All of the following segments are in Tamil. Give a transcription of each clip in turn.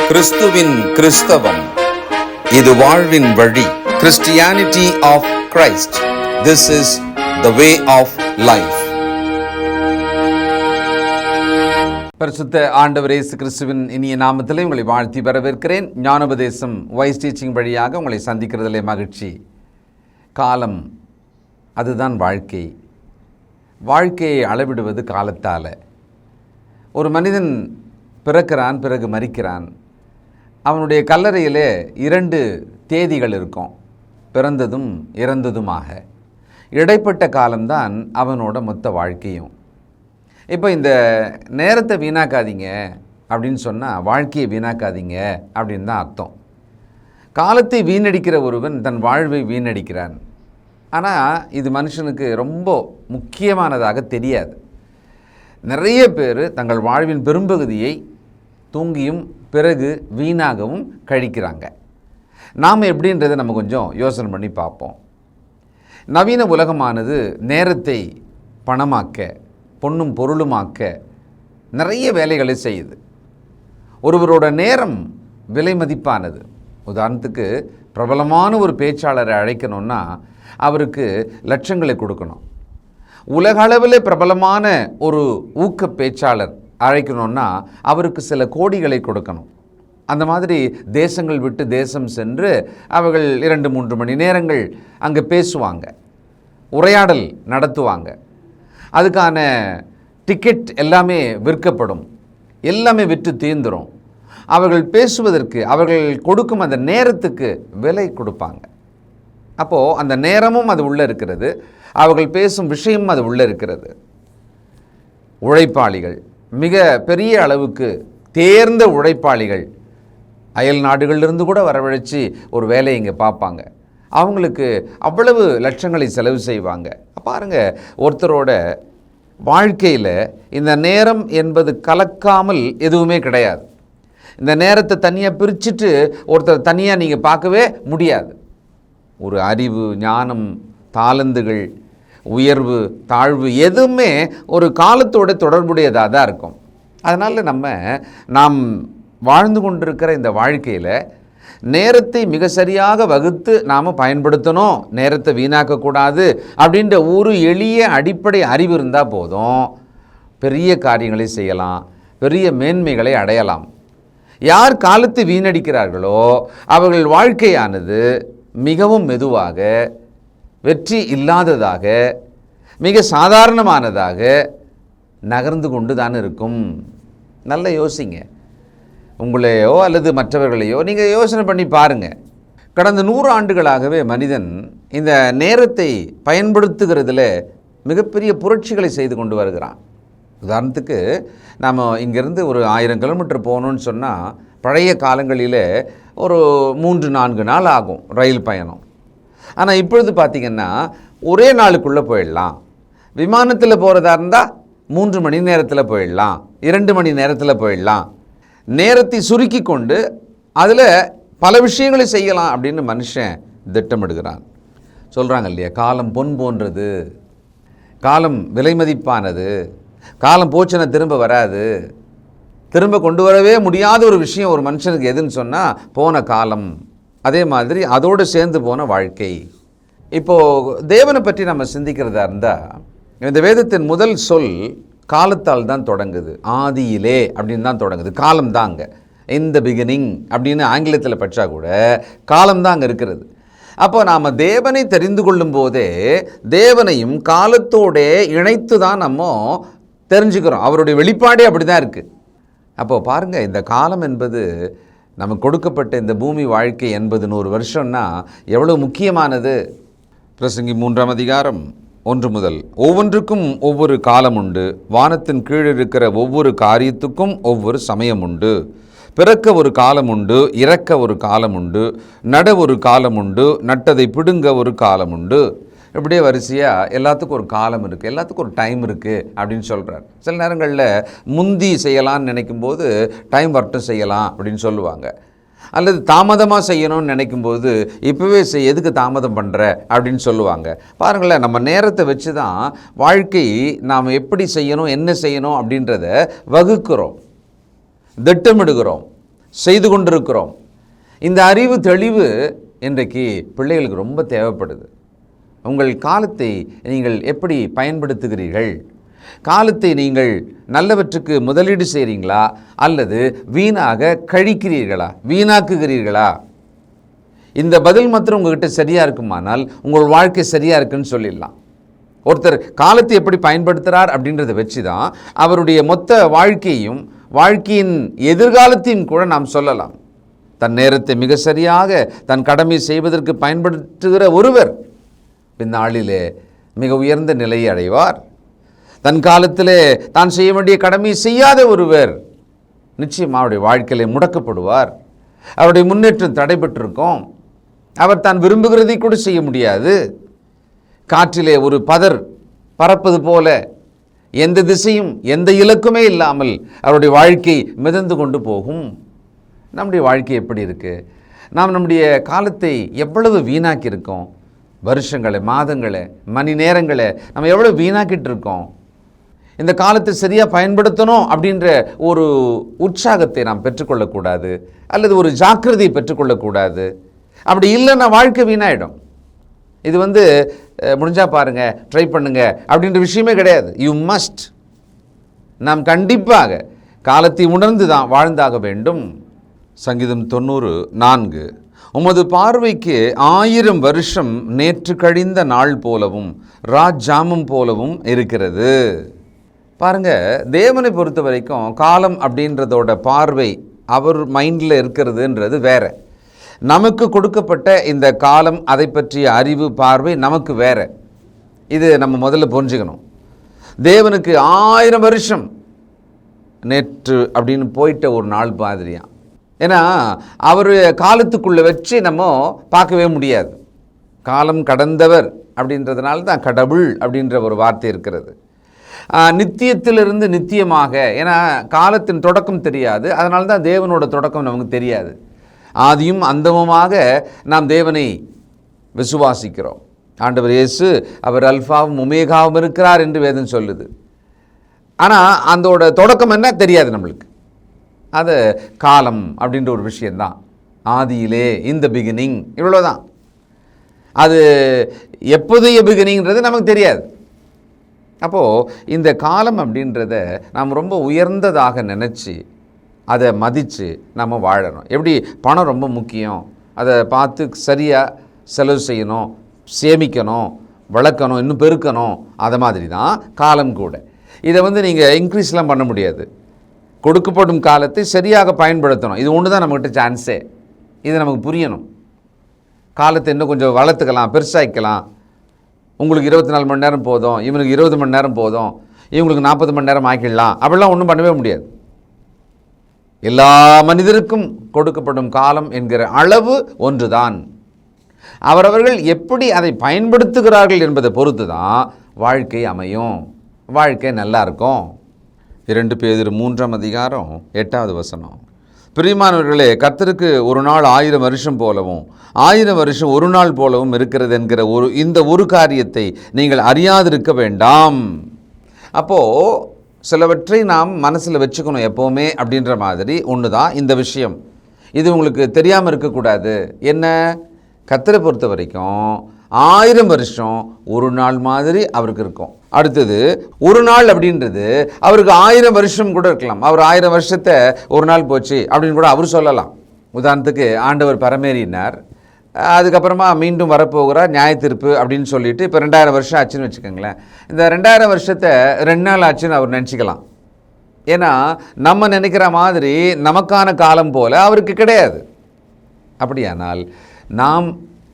கிறிஸ்துவின் கிறிஸ்தவம், இது வாழ்வின் வழி. Christianity of Christ. This is the way of life. பரிசுத்த ஆண்டவர் இயேசு கிறிஸ்துவின் இனிய நாமத்திலே உங்களை வாழ்த்தி வரவேற்கிறேன். ஞானோபதேசம் வாய்ஸ் டீச்சிங் வழியாக உங்களை சந்திக்கிறதிலே மகிழ்ச்சி. காலம், அதுதான் வாழ்க்கை. வாழ்க்கையை அளவிடுவது காலத்தால். ஒரு மனிதன் பிறக்கிறான், பிறகு மரிக்கிறான். அவனுடைய கல்லறையிலே 2 தேதிகள் இருக்கும், பிறந்ததும் இறந்ததுமாக. இடைப்பட்ட காலம்தான் அவனோட மொத்த வாழ்க்கையும். இப்போ இந்த நேரத்தை வீணாக்காதீங்க அப்படின்னு சொன்னால் வாழ்க்கையை வீணாக்காதீங்க அப்படின்னு தான் அர்த்தம். காலத்தை வீணடிக்கிற ஒருவன் தன் வாழ்வை வீணடிக்கிறான். ஆனால் இது மனுஷனுக்கு ரொம்ப முக்கியமானதாக தெரியாது. நிறைய பேர் தங்கள் வாழ்வின் பெரும்பகுதியை தூங்கியும் பிறகு வீணாகவும் கழிக்கிறாங்க. நாம் எப்படின்றதை நம்ம கொஞ்சம் யோசனை பண்ணி பார்ப்போம். நவீன உலகமானது நேரத்தை பணமாக்க, பொன்னும் பொருளுமாக்க நிறைய வேலைகளை செய்யுது. ஒருவரோட நேரம் விலை மதிப்பானது. உதாரணத்துக்கு, பிரபலமான ஒரு பேச்சாளரை அழைக்கணும்னா அவருக்கு லட்சங்களை கொடுக்கணும். உலக அளவில் பிரபலமான ஒரு ஊக்க பேச்சாளர் அழைக்கணும்னா அவருக்கு சில கோடிகளை கொடுக்கணும். அந்த மாதிரி தேசங்கள் விட்டு தேசம் சென்று அவர்கள் 2-3 மணி நேரங்கள் அங்கே பேசுவாங்க, உரையாடல் நடத்துவாங்க. அதுக்கான டிக்கெட் எல்லாமே விற்கப்படும், எல்லாமே விற்று தீர்ந்துடும். அவர்கள் பேசுவதற்கு, அவர்கள் கொடுக்கும் அந்த நேரத்துக்கு விலை கொடுப்பாங்க. அப்போது அந்த நேரமும் அது உள்ளே இருக்கிறது, அவர்கள் பேசும் விஷயமும் அது உள்ளே இருக்கிறது. உழைப்பாளிகள், மிக பெரிய அளவுக்கு தேர்ந்த உழைப்பாளிகள், அயல் நாடுகளிலிருந்து கூட வரவழைச்சி ஒரு வேலையை இங்கே பார்ப்பாங்க. அவங்களுக்கு அவ்வளவு லட்சங்களை செலவு செய்வாங்க. பாருங்கள், ஒருத்தரோட வாழ்க்கையில் இந்த நேரம் என்பது கலக்காமல் எதுவுமே கிடையாது. இந்த நேரத்தை தனியாக பிரிச்சுட்டு ஒருத்தர் தனியாக நீங்கள் பார்க்கவே முடியாது. ஒரு அறிவு, ஞானம், தாளந்துகள், உயர்வு, தாழ்வு எதுவுமே ஒரு காலத்தோடு தொடர்புடையதாக தான் இருக்கும். அதனால் நாம் வாழ்ந்து கொண்டிருக்கிற இந்த வாழ்க்கையில் நேரத்தை மிக சரியாக வகுத்து நாம் பயன்படுத்தணும், நேரத்தை வீணாக்கக்கூடாது அப்படின்ற ஒரு எளிய அடிப்படை அறிவு இருந்தால் போதும், பெரிய காரியங்களை செய்யலாம், பெரிய மேன்மைகளை அடையலாம். யார் காலத்தை வீணடிக்கிறார்களோ அவர்கள் வாழ்க்கையானது மிகவும் மெதுவாக, வெற்றி இல்லாததாக, மிக சாதாரணமானதாக நகர்ந்து கொண்டு தான் இருக்கும். நல்ல யோசிங்க. உங்களையோ அல்லது மற்றவர்களையோ நீங்கள் யோசனை பண்ணி பாருங்கள். கடந்த 100 ஆண்டுகளாகவே மனிதன் இந்த நேரத்தை பயன்படுத்துகிறதுல மிகப்பெரிய புரட்சிகளை செய்து கொண்டு வருகிறான். உதாரணத்துக்கு, நாம் இங்கேருந்து ஒரு 1000 கிலோமீட்டர் போகணுன்னு சொன்னால் பழைய காலங்களில் ஒரு 3-4 நாள் ஆகும் ரயில் பயணம். ஆனால் இப்பொழுது பார்த்திங்கன்னா ஒரே நாளுக்குள்ளே போயிடலாம். விமானத்தில் போகிறதா இருந்தால் 3 மணி நேரத்தில் போயிடலாம், 2 மணி நேரத்தில் போயிடலாம். நேரத்தை சுருக்கி கொண்டு அதில் பல விஷயங்களை செய்யலாம் அப்படின்னு மனுஷன் திட்டமிடுகிறான். சொல்கிறாங்க இல்லையா, காலம் பொன் போன்றது, காலம் விலை மதிப்பானது, காலம் போச்சுன்னா திரும்ப வராது, திரும்ப கொண்டு வரவே முடியாத ஒரு விஷயம் ஒரு மனுஷனுக்கு எதுன்னு சொன்னால் போன காலம். அதே மாதிரி அதோடு சேர்ந்து போன வாழ்க்கை. இப்போது தேவனை பற்றி நம்ம சிந்திக்கிறதா இருந்தால், இந்த வேதத்தின் முதல் சொல் காலத்தால் தான் தொடங்குது. ஆதியிலே அப்படின்னு தான் தொடங்குது. காலம் தான் அங்கே, இன் த பிகினிங் அப்படின்னு ஆங்கிலத்தில் படித்தா கூட காலம்தான் அங்கே இருக்கிறது. அப்போ நாம் தேவனை தெரிந்து கொள்ளும் போதே தேவனையும் காலத்தோடே இணைத்து தான் நம்ம தெரிஞ்சுக்கிறோம். அவருடைய வெளிப்பாடே அப்படி தான் இருக்குது. அப்போது பாருங்கள், இந்த காலம் என்பது நமக்கு கொடுக்கப்பட்ட இந்த பூமி வாழ்க்கை 80-100 வருஷம்னா எவ்வளோ முக்கியமானது. பிரசங்கி 3ஆம் அதிகாரம் 1 முதல், ஒவ்வொன்றுக்கும் ஒவ்வொரு காலம் உண்டு, வானத்தின் கீழ் இருக்கிற ஒவ்வொரு காரியத்துக்கும் ஒவ்வொரு சமயம் உண்டு. பிறக்க ஒரு காலம் உண்டு, இறக்க ஒரு காலம் உண்டு, நட ஒரு காலம் உண்டு, நட்டதை பிடுங்க ஒரு காலம் உண்டு. இப்படியே வரிசையாக எல்லாத்துக்கும் ஒரு காலம் இருக்குது, எல்லாத்துக்கும் ஒரு டைம் இருக்குது அப்படின்னு சொல்கிறார். சில நேரங்களில் முந்தி செய்யலான்னு நினைக்கும்போது டைம் வரட்டும் செய்யலாம் அப்படின்னு சொல்லுவாங்க. அல்லது தாமதமாக செய்யணும்னு நினைக்கும்போது இப்போவே எதுக்கு தாமதம் பண்ணுற அப்படின்னு சொல்லுவாங்க. பாருங்களேன், நம்ம நேரத்தை வச்சு தான் வாழ்க்கை நாம் எப்படி செய்யணும், என்ன செய்யணும் அப்படின்றத வகுக்கிறோம், திட்டமிடுகிறோம். செய்து கொண்டிருக்கிறோம். இந்த அறிவு தெளிவு இன்றைக்கு பிள்ளைகளுக்கு ரொம்ப தேவைப்படுது. உங்கள் காலத்தை நீங்கள் எப்படி பயன்படுத்துகிறீர்கள்? காலத்தை நீங்கள் நல்லவற்றுக்கு முதலீடு செய்கிறீங்களா அல்லது வீணாக கழிக்கிறீர்களா, வீணாக்குகிறீர்களா? இந்த பதில் மாத்திரம் உங்கள்கிட்ட சரியாக இருக்குமானால் உங்கள் வாழ்க்கை சரியாக இருக்குன்னு சொல்லிடலாம். ஒருத்தர் காலத்தை எப்படி பயன்படுத்துகிறார் அப்படின்றத வச்சு தான் அவருடைய மொத்த வாழ்க்கையும் வாழ்க்கையின் எதிர்காலத்தையும் கூட நாம் சொல்லலாம். தன் நேரத்தை மிக சரியாக தன் கடமை செய்வதற்கு பயன்படுத்துகிற ஒருவர் பின்னாளிலே மிக உயர்ந்த நிலையை அடைவார். தன் காலத்திலே தான் செய்ய வேண்டிய கடமையை செய்யாத ஒருவர் நிச்சயமாக அவருடைய வாழ்க்கையிலே முடக்கப்படுவார். அவருடைய முன்னேற்றம் தடைபட்டிருக்கும். அவர் தான் விரும்புகிறதை கூட செய்ய முடியாது. காற்றிலே ஒரு பதர் பறப்பது போல எந்த திசையும் எந்த இலக்குமே இல்லாமல் அவருடைய வாழ்க்கை மிதந்து கொண்டு போகும். நம்முடைய வாழ்க்கை எப்படி இருக்குது? நாம் நம்முடைய காலத்தை எவ்வளவு வீணாக்கி இருக்கோம்? வருஷங்களை, மாதங்களை, மணி நேரங்களை நம்ம எவ்வளோ வீணாக்கிட்டு இருக்கோம்? இந்த காலத்தை சரியாக பயன்படுத்தணும் அப்படின்ற ஒரு உற்சாகத்தை நாம் பெற்றுக்கொள்ளக்கூடாது, அல்லது ஒரு ஜாக்கிரதையை பெற்றுக்கொள்ளக்கூடாது. அப்படி இல்லைன்னா வாழ்க்கை வீணாயிடும். இது முடிஞ்சால் பாருங்கள், ட்ரை பண்ணுங்க அப்படின்ற விஷயமே கிடையாது. You must. நாம் கண்டிப்பாக காலத்தை உணர்ந்து தான் வாழ்ந்தாக வேண்டும். சங்கீதம் 90:4, உமது பார்வைக்கு 1000 வருஷம் நேற்று கழிந்த நாள் போலவும் ராஜாமம் போலவும் இருக்கிறது. பாருங்க, தேவனை பொறுத்த வரைக்கும் காலம் அப்படின்றதோட பார்வை அவர் மைண்டில் இருக்கிறதுன்றது வேற. நமக்கு கொடுக்கப்பட்ட இந்த காலம், அதை பற்றிய அறிவு, பார்வை நமக்கு வேற. இது நம்ம முதல்ல புரிஞ்சுக்கணும். தேவனுக்கு 1000 வருஷம் நேற்று அப்படின்னு போயிட்ட ஒரு நாள் மாதிரியான். ஏன்னா அவர் காலத்துக்குள்ளே வச்சு நம்ம பார்க்கவே முடியாது. காலம் கடந்தவர் அப்படின்றதுனால தான் கடவுள் அப்படின்ற ஒரு வார்த்தை இருக்கிறது. நித்தியத்திலிருந்து நித்தியமாக, ஏன்னா காலத்தின் தொடக்கம் தெரியாது, அதனால தான் தேவனோட தொடக்கம் நமக்கு தெரியாது. ஆதியும் அந்தமுமாக நாம் தேவனை விசுவாசிக்கிறோம். ஆண்டவர் இயேசு அவர் அல்ஃபாவும் ஒமேகாவும் இருக்கிறார் என்று வேதம் சொல்லுது. ஆனால் அதோட தொடக்கம் என்ன தெரியாது நம்மளுக்கு. அது காலம் அப்படின்ற ஒரு விஷயந்தான். ஆதியிலே, இந்த பிகினிங், இவ்வளோதான். அது எப்போதைய பிகினிங்கிறது நமக்கு தெரியாது. அப்போது இந்த காலம் அப்படின்றத நாம் ரொம்ப உயர்ந்ததாக நினச்சி அதை மதித்து நம்ம வாழணும். எப்படி பணம் ரொம்ப முக்கியம், அதை பார்த்து சரியாக செலவு செய்யணும், சேமிக்கணும், வளர்க்கணும், இன்னும் பெருக்கணும். அதை மாதிரி தான் காலம் கூட. இதை நீங்கள் இன்க்ரீஸ்லாம் பண்ண முடியாது. கொடுக்கப்படும் காலத்தை சரியாக பயன்படுத்தணும். இது ஒன்று தான் நம்மகிட்ட சான்ஸே. இது நமக்கு புரியணும். காலத்தை இன்னும் கொஞ்சம் வளர்த்துக்கலாம், பெருசாகிக்கலாம். உங்களுக்கு 24 மணி நேரம் போதும், இவனுக்கு 20 மணி நேரம் போதும், இவங்களுக்கு 40 மணி நேரம் ஆக்கிடலாம், அப்படிலாம் ஒன்றும் பண்ணவே முடியாது. எல்லா மனிதருக்கும் கொடுக்கப்படும் காலம் என்கிற அளவு ஒன்றுதான். அவரவர்கள் எப்படி அதை பயன்படுத்துகிறார்கள் என்பதை பொறுத்து தான் வாழ்க்கை அமையும், வாழ்க்கை நல்லா இருக்கும். 2 பேதுரு 3:8. பிரியமானவர்களே, கர்த்தருக்கு ஒரு நாள் 1000 வருஷம் போலவும் 1000 வருஷம் ஒரு நாள் போலவும் இருக்கிறது என்கிற இந்த ஒரு காரியத்தை நீங்கள் அறியாதிருக்க வேண்டாம். அப்போது சிலவற்றை நாம் மனசில் வச்சுக்கணும் எப்போவுமே அப்படின்ற மாதிரி ஒன்று தான் இந்த விஷயம். இது உங்களுக்கு தெரியாமல் இருக்கக்கூடாது. என்ன? கர்த்தரை பொறுத்த வரைக்கும் 1000 வருஷம் ஒரு நாள் மாதிரி அவருக்கு இருக்கும். அடுத்தது ஒரு நாள் அப்படின்றது அவருக்கு 1000 வருஷம் கூட இருக்கலாம். அவர் 1000 வருஷத்தை ஒரு நாள் போச்சு அப்படின்னு கூட அவர் சொல்லலாம். உதாரணத்துக்கு ஆண்டவர் பரமேறினார், அதுக்கப்புறமா மீண்டும் வரப்போகிறார் நியாயத்தீர்ப்பு அப்படின்னு சொல்லிட்டு இப்போ 2000 வருஷம் ஆச்சுன்னு வச்சுக்கோங்களேன். இந்த 2000 வருஷத்தை 2 நாள் ஆச்சுன்னு அவர் நினச்சிக்கலாம். ஏன்னா நம்ம நினைக்கிற மாதிரி நமக்கான காலம் போல் அவருக்கு கிடையாது. அப்படியானால் நாம்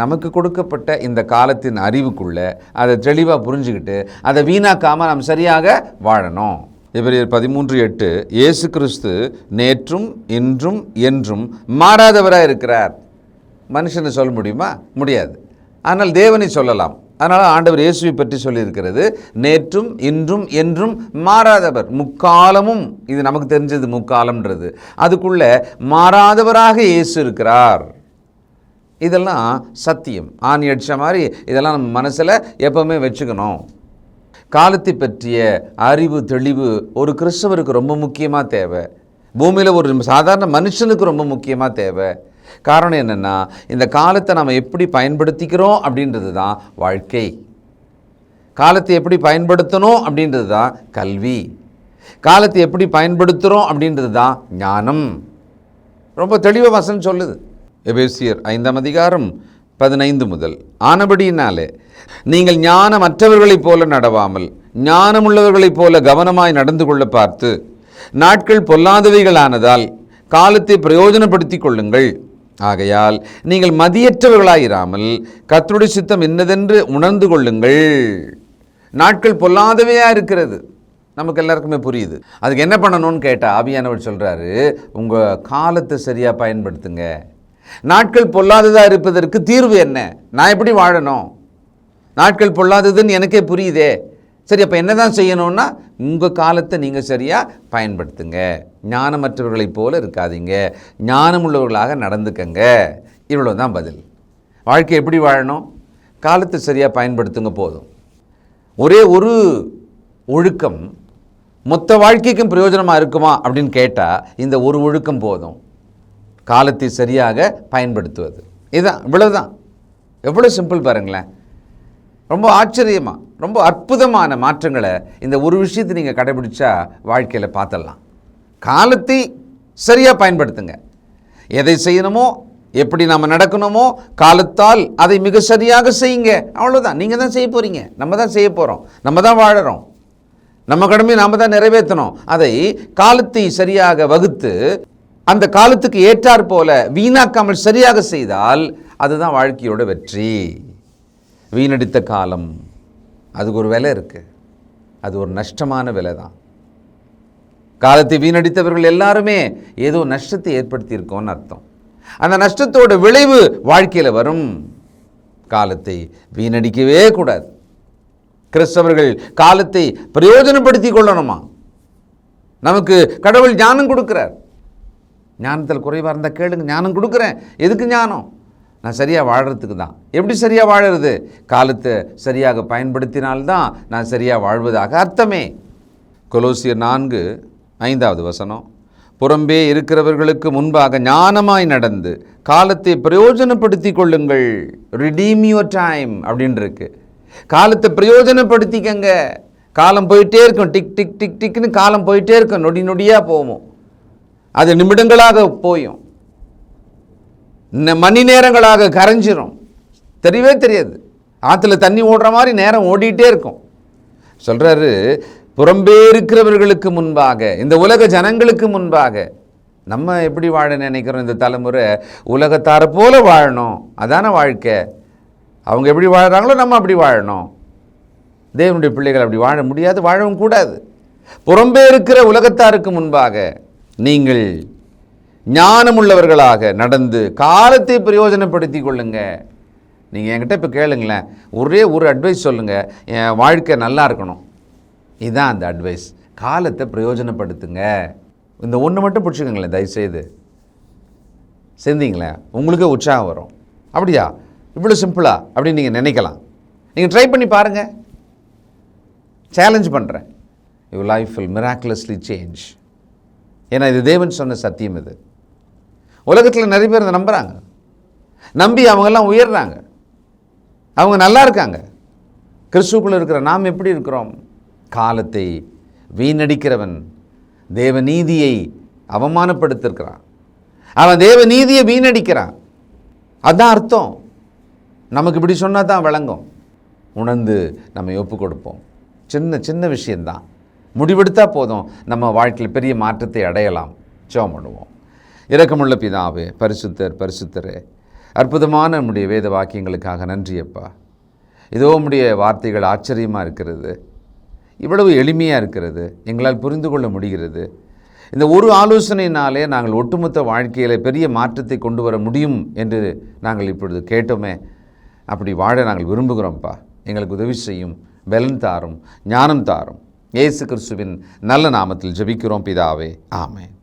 நமக்கு கொடுக்கப்பட்ட இந்த காலத்தின் அறிவுக்குள்ளே அதை தெளிவாக புரிஞ்சுக்கிட்டு அதை வீணாக்காமல் நாம் சரியாக வாழணும். எபிரேயர் 13:8, இயேசு கிறிஸ்து நேற்றும் இன்றும் என்றும் மாறாதவராக இருக்கிறார். மனுஷனை சொல்ல முடியுமா? முடியாது. ஆனால் தேவனை சொல்லலாம். அதனால் ஆண்டவர் இயேசுவை பற்றி சொல்லியிருக்கிறது நேற்றும் இன்றும் என்றும் மாறாதவர். முக்காலமும், இது நமக்கு தெரிஞ்சது முக்காலம்ன்றது, அதுக்குள்ளே மாறாதவராக இயேசு இருக்கிறார். இதெல்லாம் சத்தியம். ஆணி அடித்த மாதிரி இதெல்லாம் நம்ம மனசில் எப்போவுமே வச்சுக்கணும். காலத்தை பற்றிய அறிவு தெளிவு ஒரு கிறிஸ்தவருக்கு ரொம்ப முக்கியமாக தேவை. பூமியில் ஒரு சாதாரண மனுஷனுக்கு ரொம்ப முக்கியமாக தேவை. காரணம் என்னென்னா, இந்த காலத்தை நாம் எப்படி பயன்படுத்திக்கிறோம் அப்படின்றது தான் வாழ்க்கை. காலத்தை எப்படி பயன்படுத்தணும் அப்படின்றது தான் கல்வி. காலத்தை எப்படி பயன்படுத்துகிறோம் அப்படின்றது தான் ஞானம். ரொம்ப தெளிவாக வசனம் சொல்லுது. எபேசியர் 5:15 முதல், ஆனபடியினாலே நீங்கள் ஞானமற்றவர்களைப் போல நடவாமல் ஞானமுள்ளவர்களைப் போல கவனமாய் நடந்து கொள்ள பார்த்து நாட்கள் பொல்லாதவைகளானதால் காலத்தை பிரயோஜனப்படுத்தி கொள்ளுங்கள். ஆகையால் நீங்கள் மதியற்றவர்களாயிராமல் கர்த்தருடைய சித்தம் என்னதென்று உணர்ந்து கொள்ளுங்கள். நாட்கள் பொல்லாதவையாக இருக்கிறது, நமக்கு எல்லாருக்குமே புரியுது. அதுக்கு என்ன பண்ணணும்னு கேட்டால் ஆவியானவர் சொல்கிறாரு, உங்கள் காலத்தை சரியாக பயன்படுத்துங்க. நாட்கள் பொல்லாததாக இருப்பதற்கு தீர்வு என்ன? நான் எப்படி வாழணும்? நாட்கள் பொல்லாததுன்னு எனக்கே புரியுதே. சரி, அப்போ என்ன தான் செய்யணும்னா, உங்கள் காலத்தை நீங்கள் சரியாக பயன்படுத்துங்க. ஞானமற்றவர்களைப் போல இருக்காதீங்க, ஞானம் உள்ளவர்களாக நடந்துக்கங்க. இவ்வளோ தான் பதில். வாழ்க்கை எப்படி வாழணும்? காலத்தை சரியாக பயன்படுத்துங்க போதும். ஒரே ஒரு ஒழுக்கம் மொத்த வாழ்க்கைக்கும் பிரயோஜனமாக இருக்குமா அப்படின்னு கேட்டால் இந்த ஒரு ஒழுக்கம் போதும். காலத்தை சரியாக பயன்படுத்துவது. இதுதான், இவ்வளவுதான். எவ்வளோ சிம்பிள் பாருங்களேன். ரொம்ப ஆச்சரியமாக, ரொம்ப அற்புதமான மாற்றங்களை இந்த ஒரு விஷயத்தை நீங்கள் கடைபிடிச்சா வாழ்க்கையில் பார்த்துடலாம். காலத்தை சரியாக பயன்படுத்துங்க. எதை செய்யணுமோ, எப்படி நாம் நடக்கணுமோ, காலத்தால் அதை மிக சரியாக செய்யுங்க. அவ்வளோதான். நீங்கள் தான் செய்ய போகிறீங்க, நம்ம தான் செய்ய போகிறோம், நம்ம தான் வாழறோம். நம்ம கடமையை நாம் தான் நிறைவேற்றணும். அதை காலத்தை சரியாக வகுத்து அந்த காலத்துக்கு ஏற்றாற் போல வீணாக்காமல் சரியாக செய்தால் அதுதான் வாழ்க்கையோட வெற்றி. வீணடித்த காலம், அதுக்கு ஒரு விலை இருக்குது. அது ஒரு நஷ்டமான விலை தான். காலத்தை வீணடித்தவர்கள் எல்லாருமே ஏதோ நஷ்டத்தை ஏற்படுத்தியிருக்கோன்னு அர்த்தம். அந்த நஷ்டத்தோட விளைவு வாழ்க்கையில் வரும். காலத்தை வீணடிக்கவே கூடாது. கிறிஸ்தவர்கள் காலத்தை பிரயோஜனப்படுத்தி கொள்ளணுமா? நமக்கு கடவுள் ஞானம் கொடுக்குறார். ஞானத்தில் குறைவாக இருந்தால் கேளுங்க, ஞானம் கொடுக்குறேன். எதுக்கு ஞானம்? நான் சரியாக வாழறதுக்கு தான். எப்படி சரியாக வாழறது? காலத்தை சரியாக பயன்படுத்தினால்தான் நான் சரியாக வாழ்வதாக அர்த்தமே. கொலோசியர் 4:5 புறம்பே இருக்கிறவர்களுக்கு முன்பாக ஞானமாய் நடந்து காலத்தை பிரயோஜனப்படுத்தி கொள்ளுங்கள். ரிடீம் யுவர் டைம் அப்படின்னு இருக்கு. காலத்தை பிரயோஜனப்படுத்திக்கங்க. காலம் போயிட்டே இருக்கும், டிக் டிக் டிக் டிக்னு காலம் போயிட்டே இருக்கும், நொடி நொடியாக போகும். அது நிமிடங்களாக போயும், மணி நேரங்களாக கரைஞ்சிரும், தெரியவே தெரியாது. ஆற்றுல தண்ணி ஓடுற மாதிரி நேரம் ஓடிட்டே இருக்கும். சொல்கிறாரு, புறம்பே இருக்கிறவர்களுக்கு முன்பாக, இந்த உலக ஜனங்களுக்கு முன்பாக. நம்ம எப்படி வாழ நினைக்கிறோம்? இந்த தலைமுறை உலகத்தாரை போல வாழணும், அதான வாழ்க்கை. அவங்க எப்படி வாழறாங்களோ நம்ம அப்படி வாழணும். தேவனுடைய பிள்ளைகள் அப்படி வாழ முடியாது, வாழவும் கூடாது. புறம்பே இருக்கிற உலகத்தாருக்கு முன்பாக நீங்கள் ஞானமுள்ளவர்களாக நடந்து காலத்தை பிரயோஜனப்படுத்தி கொள்ளுங்க. நீங்கள் என்கிட்ட இப்போ கேளுங்களேன், ஒரே ஒரு அட்வைஸ் சொல்லுங்கள், என் வாழ்க்கை நல்லா இருக்கணும். இதுதான் அந்த அட்வைஸ். காலத்தை பிரயோஜனப்படுத்துங்க. இந்த ஒன்று மட்டும் பிடிச்சிக்கோங்களேன் தயவுசெய்து. செஞ்சீங்களேன் உங்களுக்கே உற்சாகம் வரும். அப்படியா, இவ்வளோ சிம்பிளா அப்படின்னு நீங்கள் நினைக்கலாம். நீங்கள் ட்ரை பண்ணி பாருங்கள். சேலஞ்ச் பண்ணுறேன். Your life will miraculously change. ஏன்னா இது தேவன் சொன்ன சத்தியம். இது உலகத்தில் நிறைய பேர் இதை நம்புகிறாங்க. நம்பி அவங்கெல்லாம் உயர்றாங்க, அவங்க நல்லா இருக்காங்க. கிறிஸ்துவுக்குள்ளே இருக்கிற நாம் எப்படி இருக்கிறோம்? காலத்தை வீணடிக்கிறவன் தேவநீதியை அவமானப்படுத்திருக்கிறான். அவன் தேவநீதியை வீணடிக்கிறான். அதுதான் அர்த்தம். நமக்கு இப்படி சொன்னால் தான் விளங்கும். உணர்ந்து நம்ம ஒப்பு கொடுப்போம். சின்ன சின்ன விஷயந்தான், முடிவெடுத்தால் போதும், நம்ம வாழ்க்கையில் பெரிய மாற்றத்தை அடையலாம். ஜெபம் பண்ணுவோம். இரக்கமுள்ள பிதாவே, பரிசுத்தர் பரிசுத்தரே, அற்புதமான நம்முடைய வேத வாக்கியங்களுக்காக நன்றியப்பா. இதோ நம்முடைய வார்த்தைகள் ஆச்சரியமாக இருக்கிறது, இவ்வளவு எளிமையாக இருக்கிறது, எங்களால் புரிந்து கொள்ள முடிகிறது. இந்த ஒரு ஆலோசனையினாலே நாங்கள் ஒட்டுமொத்த வாழ்க்கையில் பெரிய மாற்றத்தை கொண்டு வர முடியும் என்று நாங்கள் இப்பொழுது கேட்டோமே. அப்படி வாழ நாங்கள் விரும்புகிறோம்ப்பா. எங்களுக்கு உதவி செய்யும், பலன் தாரும், ஞானம் தாரும். இயேசு கிறிஸ்துவின் நல்ல நாமத்தில் ஜெபிக்கிறோம் பிதாவே, ஆமென்.